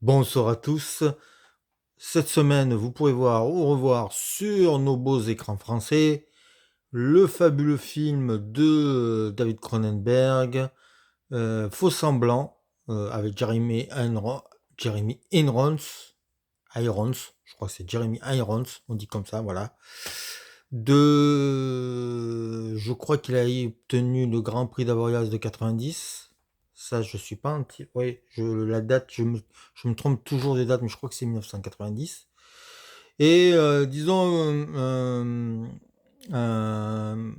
Bonsoir à tous. Cette semaine, vous pourrez voir ou revoir sur nos beaux écrans français le fabuleux film de David Cronenberg, Faux Semblant, avec Jeremy Irons, je crois que c'est Jeremy Irons, on dit comme ça, voilà. Je crois qu'il a obtenu le Grand Prix d'Avoriaz de 90. Ça, je suis pas oui, la date, je me trompe toujours des dates, mais je crois que c'est 1990. Et disons, un-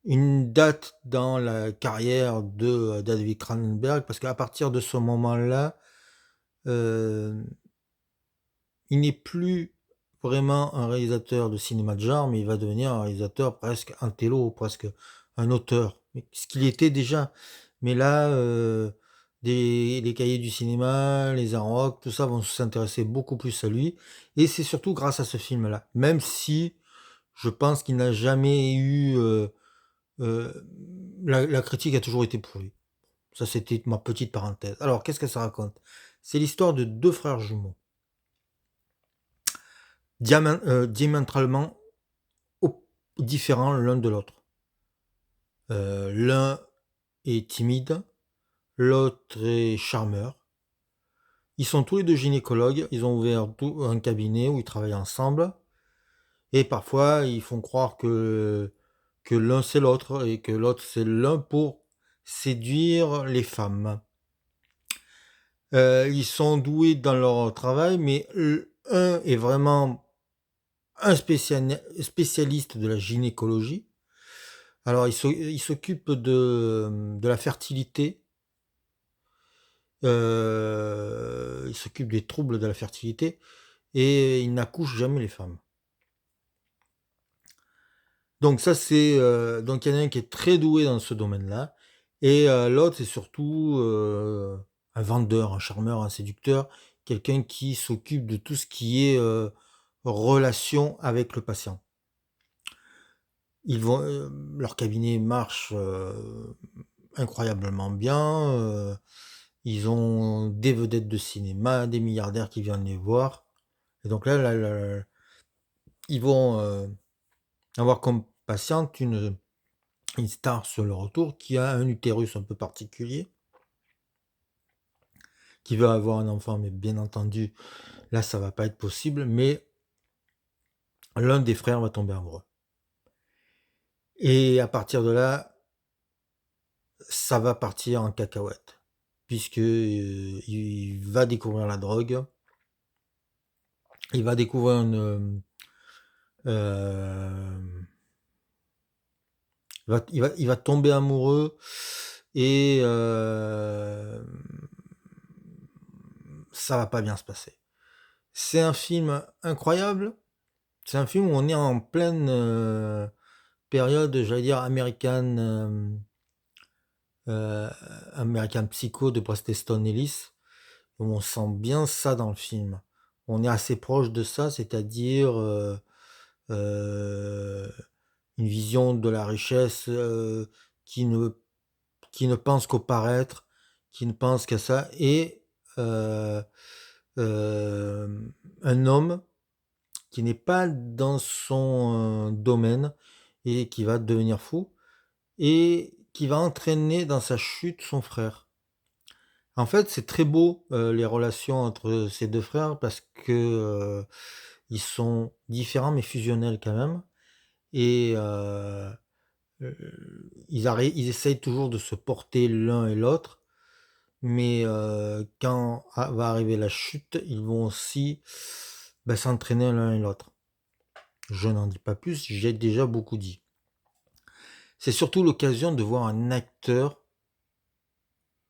une date dans la carrière de David Cronenberg, parce qu'à partir de ce moment-là, euh, il n'est plus vraiment un réalisateur de cinéma de genre, mais il va devenir un réalisateur presque un télo, presque un auteur. Ce qu'il était déjà. Mais là, les cahiers du cinéma, les arts rock, tout ça vont s'intéresser beaucoup plus à lui. Et c'est surtout grâce à ce film-là. Même si je pense qu'il n'a jamais eu... euh, la critique a toujours été pour lui. Ça, c'était ma petite parenthèse. Alors, qu'est-ce que ça raconte? C'est l'histoire de deux frères jumeaux diamétralement différents l'un de l'autre. L'un est timide, l'autre est charmeur. Ils sont tous les deux gynécologues, ils ont ouvert un cabinet où ils travaillent ensemble, et parfois ils font croire que l'un c'est l'autre, et que l'autre c'est l'un pour séduire les femmes. Ils sont doués dans leur travail, mais un est vraiment un spécialiste de la gynécologie. Alors, il s'occupe de la fertilité, il s'occupe des troubles de la fertilité et il n'accouche jamais les femmes. Donc ça, donc il y en a un qui est très doué dans ce domaine-là et l'autre, c'est surtout un vendeur, un charmeur, un séducteur, quelqu'un qui s'occupe de tout ce qui est relation avec le patient. Leur cabinet marche incroyablement bien. Ils ont des vedettes de cinéma, des milliardaires qui viennent les voir. Et donc là, ils vont avoir comme patiente une star sur le retour qui a un utérus un peu particulier, qui veut avoir un enfant, mais bien entendu, là, ça va pas être possible. Mais l'un des frères va tomber amoureux. Et à partir de là, ça va partir en cacahuète, puisque il va découvrir la drogue, il va découvrir euh, il va tomber amoureux et ça va pas bien se passer. C'est un film incroyable. C'est un film où on est en pleine période, j'allais dire, euh, American Psycho de Preston Ellis. Où on sent bien ça dans le film. On est assez proche de ça, c'est-à-dire euh, une vision de la richesse qui ne, qui ne pense qu'au paraître, qui ne pense qu'à ça, et euh, euh, un homme qui n'est pas dans son domaine et qui va devenir fou et qui va entraîner dans sa chute son frère. En fait, c'est très beau les relations entre ces deux frères parce que ils sont différents mais fusionnels quand même et ils essayent toujours de se porter l'un et l'autre, mais quand va arriver la chute, ils vont aussi s'entraîner l'un et l'autre. Je n'en dis pas plus, j'ai déjà beaucoup dit. C'est surtout l'occasion de voir un acteur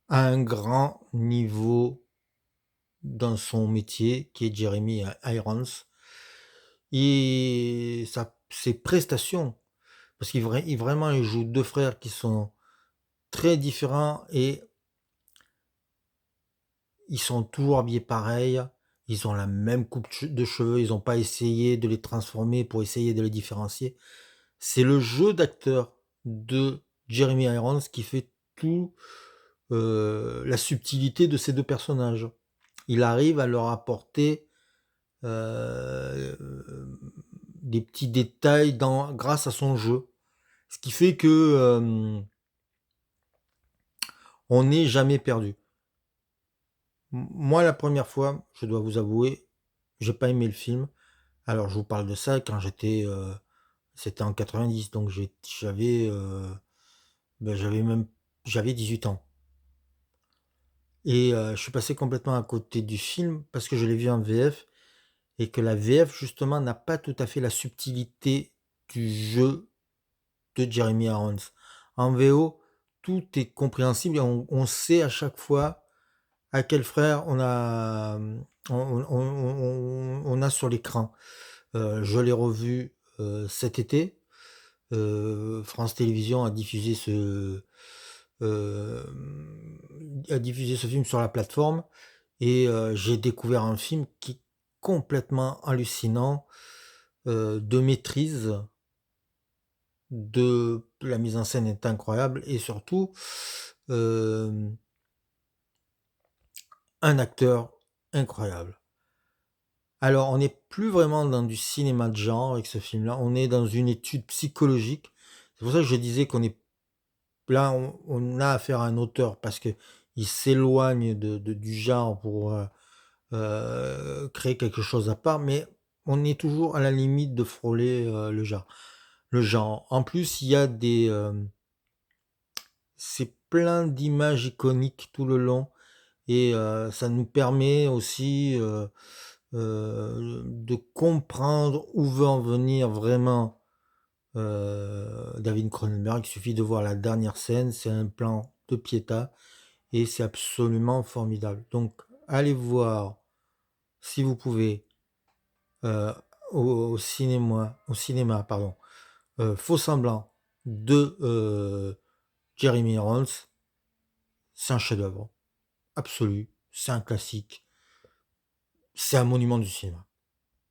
à un grand niveau dans son métier, qui est Jeremy Irons, et ses prestations, parce vraiment il joue deux frères qui sont très différents et ils sont toujours habillés pareil, ils ont la même coupe de cheveux, ils n'ont pas essayé de les transformer pour essayer de les différencier. C'est le jeu d'acteur de Jeremy Irons qui fait tout la subtilité de ces deux personnages. il arrive à leur apporter, heu, des petits détails grâce à son jeu. Ce qui fait que, on n'est jamais perdu. Moi, la première fois, je dois vous avouer, j'ai pas aimé le film. Alors je vous parle de ça quand c'était en 90, donc j'avais même j'avais 18 ans et je suis passé complètement à côté du film parce que je l'ai vu en VF et que la VF justement n'a pas tout à fait la subtilité du jeu de Jeremy Irons. En VO, tout est compréhensible et on sait à chaque fois à quel frère on a sur l'écran. Je l'ai revu, cet été. France Télévisions a diffusé ce film sur la plateforme et j'ai découvert un film qui est complètement hallucinant, de maîtrise, la mise en scène est incroyable et surtout, hem, un acteur incroyable. Alors on n'est plus vraiment dans du cinéma de genre avec ce film-là, on est dans une étude psychologique. C'est pour ça que je disais qu'on est là, on a affaire à un auteur parce qu'il s'éloigne du genre pour, créer quelque chose à part, mais on est toujours à la limite de frôler, le genre. En plus, il y a c'est plein d'images iconiques tout le long et ça nous permet aussi, de comprendre où veut en venir vraiment, David Cronenberg. Il suffit de voir la dernière scène, c'est un plan de Pietà et c'est absolument formidable. Donc allez voir, si vous pouvez, heu, au cinéma, pardon, Faux Semblant de, Jeremy Irons. C'est un chef-d'œuvre absolu, c'est un classique, c'est un monument du cinéma.